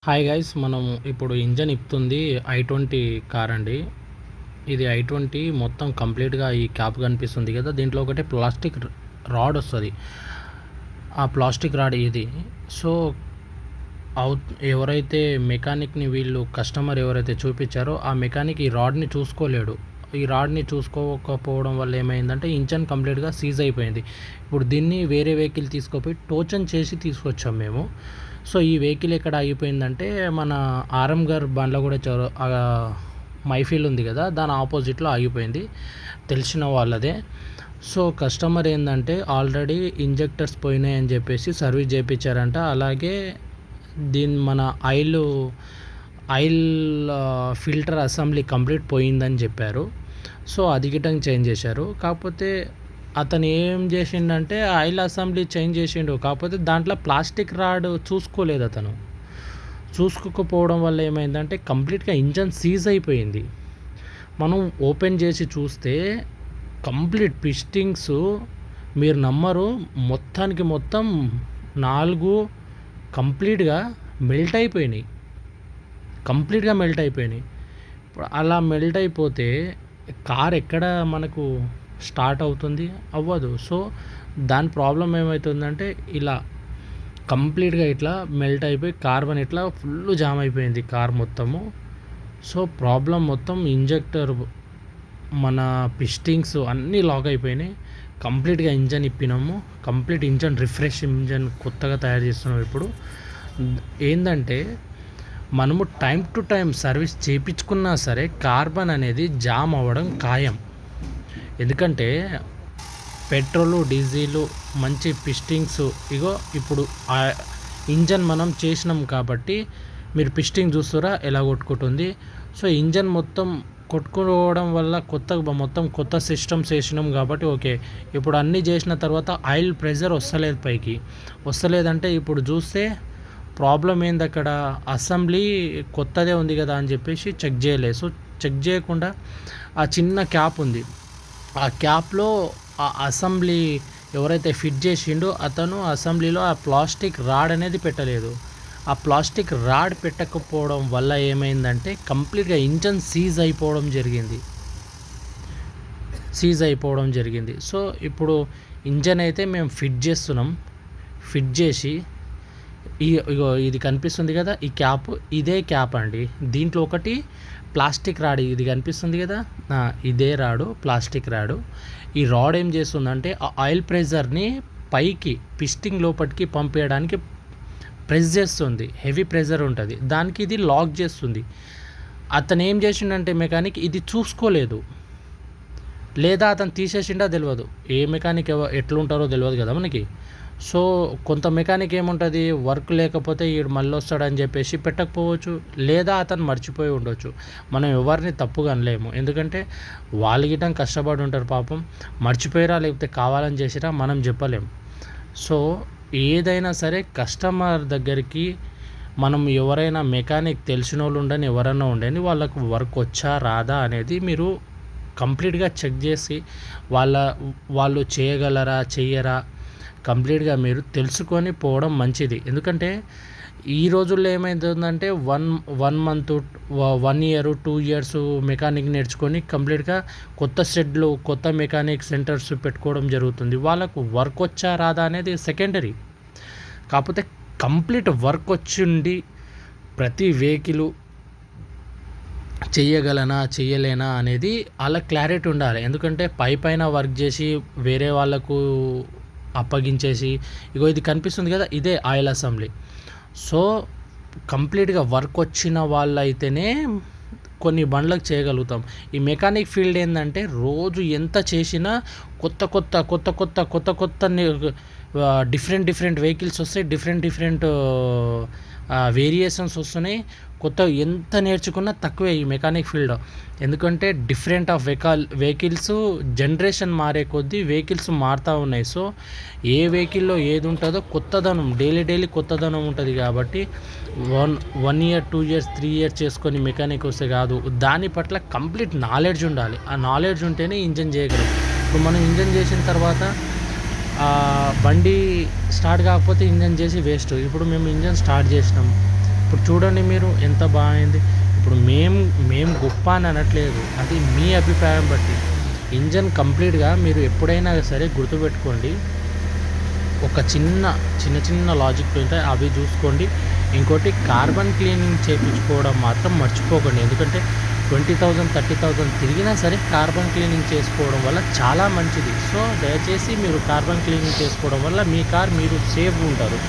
Hi guys, మనం ఇప్పుడు engine ఇప్పుతుంది i20 car అండి. ఇది i20 మొత్తం కంప్లీట్గా ఈ క్యాప్ కనిపిస్తుంది కదా, దీంట్లో ఒకటి ప్లాస్టిక్ రాడ్ వస్తుంది. ఆ ప్లాస్టిక్ రాడ్ ఇది. సో ఎవరైతే మెకానిక్ని వీళ్ళు కస్టమర్ ఎవరైతే చూపించారో ఆ మెకానిక్ ఈ రాడ్ని చూసుకోలేడు. ఈ రాడ్ని చూసుకోకపోవడం వల్ల ఏమైందంటే ఇంజన్ కంప్లీట్గా సీజ్ అయిపోయింది. ఇప్పుడు దీన్ని వేరే వెహికల్ తీసుకుపోయి టోచన్ చేసి తీసుకొచ్చాం మేము. సో ఈ వెహికల్ ఎక్కడ ఆగిపోయిందంటే మన ఆర్ఎం గారు బండ్లో కూడా మైఫీల్ ఉంది కదా, దాని ఆపోజిట్లో ఆగిపోయింది, తెలిసిన వాళ్ళదే. సో కస్టమర్ ఏంటంటే ఆల్రెడీ ఇంజెక్టర్స్ పోయినాయని చెప్పేసి సర్వీస్ చేయించారంట. అలాగే మన ఆయిల్ ఫిల్టర్ అసెంబ్లీ కంప్లీట్ పోయిందని చెప్పారు. సో అది గిటంగా చేంజ్ చేశారు. కాకపోతే అతను ఏం చేసిండంటే ఆయిల్ అసెంబ్లీ చేంజ్ చేసిండు, కాకపోతే దాంట్లో ప్లాస్టిక్ రాడ్ చూసుకోలేదు. అతను చూసుకోకపోవడం వల్ల ఏమైందంటే కంప్లీట్గా ఇంజన్ సీజ్ అయిపోయింది. మనం ఓపెన్ చేసి చూస్తే కంప్లీట్ పిస్టింగ్స్ మీరు నమ్మరు, మొత్తానికి మొత్తం 4 కంప్లీట్గా మెల్ట్ అయిపోయినాయి. ఇప్పుడు అలా మెల్ట్ అయిపోతే కార్ ఎక్కడ మనకు స్టార్ట్ అవుతుంది? అవ్వదు. సో దాని ప్రాబ్లం ఏమవుతుందంటే ఇలా కంప్లీట్గా ఇట్లా మెల్ట్ అయిపోయి కార్బన్ ఇట్లా ఫుల్ జామ్ అయిపోయింది కార్ మొత్తము. సో ప్రాబ్లం మొత్తం ఇంజెక్టర్, మన పిస్టింగ్స్ అన్నీ లాక్ అయిపోయినాయి. కంప్లీట్గా ఇంజన్ ఇప్పినాము, కంప్లీట్ ఇంజన్ రిఫ్రెష్ ఇంజన్ కొత్తగా తయారు చేస్తున్నాం. ఇప్పుడు ఏంటంటే మనము టైం టు టైం సర్వీస్ చేయించుకున్నా సరే కార్బన్ అనేది జామ్ అవ్వడం ఖాయం. ఎందుకంటే పెట్రోలు, డీజిలు, మంచి పిస్టింగ్స్, ఇప్పుడు ఆ ఇంజన్ మనం చేసినాం కాబట్టి మీరు పిస్టింగ్ చూస్తారా ఎలా కొట్టుకుంటుంది. సో ఇంజన్ మొత్తం కొట్టుకోవడం వల్ల మొత్తం కొత్త సిస్టమ్స్ వేసినాం కాబట్టి ఓకే. ఇప్పుడు అన్నీ చేసిన తర్వాత ఆయిల్ ప్రెషర్ వస్తలేదంటే ఇప్పుడు చూస్తే ప్రాబ్లం ఏంది, అక్కడ అసెంబ్లీ కొత్తదే ఉంది కదా అని చెప్పేసి చెక్ చేయలేదు. సో చెక్ చేయకుండా ఆ చిన్న క్యాప్ ఉంది, ఆ క్యాప్లో ఆ అసెంబ్లీ ఎవరైతే ఫిట్ చేసిండో అతను అసెంబ్లీలో ఆ ప్లాస్టిక్ రాడ్ అనేది పెట్టలేదు. ఆ ప్లాస్టిక్ రాడ్ పెట్టకపోవడం వల్ల ఏమైందంటే కంప్లీట్గా ఇంజన్ సీజ్ అయిపోవడం జరిగింది. సో ఇప్పుడు ఇంజన్ అయితే మేము ఫిట్ చేసి ఇది కనిపిస్తుంది కదా, ఈ క్యాప్, ఇదే క్యాప్ అండి. దీంట్లో ఒకటి ప్లాస్టిక్ రాడ్, ఇది కనిపిస్తుంది కదా, ఇదే రాడు, ప్లాస్టిక్ రాడు. ఈ రాడ్ ఏం చేస్తుందంటే ఆ ఆయిల్ ప్రెషర్ని పైకి పిస్టింగ్ లోపలికి పంపేయడానికి ప్రెస్ చేస్తుంది. హెవీ ప్రెషర్ ఉంటుంది దానికి, ఇది లాక్ చేస్తుంది. అతను ఏం చేసిండంటే మెకానిక్ ఇది చూసుకోలేదు, లేదా అతను తీసేసిండా తెలియదు. ఏ మెకానిక్ ఎట్లుంటారో తెలియదు కదా మనకి. సో కొంత మెకానిక్ ఏముంటుంది, వర్క్ లేకపోతే వీడు మళ్ళీ వస్తాడని చెప్పేసి పెట్టకపోవచ్చు, లేదా అతను మర్చిపోయి ఉండొచ్చు. మనం ఎవరిని తప్పుగా అనలేము, ఎందుకంటే వాళ్ళు గిట్టం కష్టపడి ఉంటారు పాపం. మర్చిపోయారా లేకపోతే కావాలని చేసిరా మనం చెప్పలేము. సో ఏదైనా సరే కస్టమర్ దగ్గరికి మనం ఎవరైనా మెకానిక్ తెలిసిన వాళ్ళు ఉండని, ఎవరైనా ఉండని, వాళ్ళకు వర్క్ వచ్చా రాదా అనేది మీరు కంప్లీట్గా చెక్ చేసి వాళ్ళు చేయగలరా చెయ్యరా కంప్లీట్గా మీరు తెలుసుకొని పోవడం మంచిది. ఎందుకంటే ఈ రోజుల్లో ఏమైతుందంటే 1 మంత్ 1 ఇయర్ 2 ఇయర్స్ మెకానిక్ నేర్చుకొని కంప్లీట్గా కొత్త షెడ్లు, కొత్త మెకానిక్ సెంటర్స్ పెట్టుకోవడం జరుగుతుంది. వాళ్ళకు వర్క్ వచ్చా రాదా అనేది సెకండరీ. కాకపోతే కంప్లీట్ వర్క్ వచ్చిండి ప్రతి వెహికల్ చెయ్యలేనా అనేది అలా క్లారిటీ ఉండాలి. ఎందుకంటే పైన వర్క్ చేసి వేరే వాళ్ళకు అప్పగించేసి, ఇది కనిపిస్తుంది కదా, ఇదే ఆయిల్ అసెంబ్లీ. సో కంప్లీట్గా వర్క్ వచ్చిన వాళ్ళైతేనే కొన్ని బండ్లకు చేయగలుగుతాం. ఈ మెకానిక్ ఫీల్డ్ ఏంటంటే రోజు ఎంత చేసినా కొత్త డిఫరెంట్ వెహికల్స్ వస్తాయి, డిఫరెంట్ వేరియేషన్స్ వస్తున్నాయి. ఎంత నేర్చుకున్నా తక్కువే ఈ మెకానిక్ ఫీల్డ్. ఎందుకంటే డిఫరెంట్ ఆఫ్ వెహికల్స్ జనరేషన్ మారే కొద్దీ వెహికల్స్ మారుతూ ఉన్నాయి. సో ఏ వెహికల్లో ఏది ఉంటుందో కొత్తదనం, డైలీ కొత్తదనం ఉంటుంది. కాబట్టి 1 ఇయర్ 2 ఇయర్స్ 3 ఇయర్స్ చేసుకొని మెకానిక్ వస్తే కాదు, దాని పట్ల కంప్లీట్ నాలెడ్జ్ ఉండాలి. ఆ నాలెడ్జ్ ఉంటేనే ఇంజన్ చేయగలం. ఇప్పుడు మనం ఇంజన్ చేసిన తర్వాత బండి స్టార్ట్ కాకపోతే ఇంజన్ చేసి వేస్ట్. ఇప్పుడు మేము ఇంజన్ స్టార్ట్ చేసినాం, ఇప్పుడు చూడండి మీరు ఎంత బాగైంది. ఇప్పుడు మేము గొప్ప అని అనట్లేదు. అది మీ అభిప్రాయం బట్టి. ఇంజన్ కంప్లీట్‌గా మీరు ఎప్పుడైనా సరే గుర్తుపెట్టుకోండి. ఒక చిన్న లాజిక్‌లు ఉంటాయి. అవి చూసుకోండి. ఇంకోటి కార్బన్ క్లీనింగ్ చేపించుకోవడం మాత్రం మర్చిపోకండి. ఎందుకంటే 20,000, 30,000 తిరిగినా సరే కార్బన్ క్లీనింగ్ చేసుకోవడం వల్ల చాలా మంచిది. సో, దయచేసి మీరు కార్బన్ క్లీనింగ్ చేసుకోవడం వల్ల మీ కార్ మీరు సేఫ్‌గా ఉంటారు.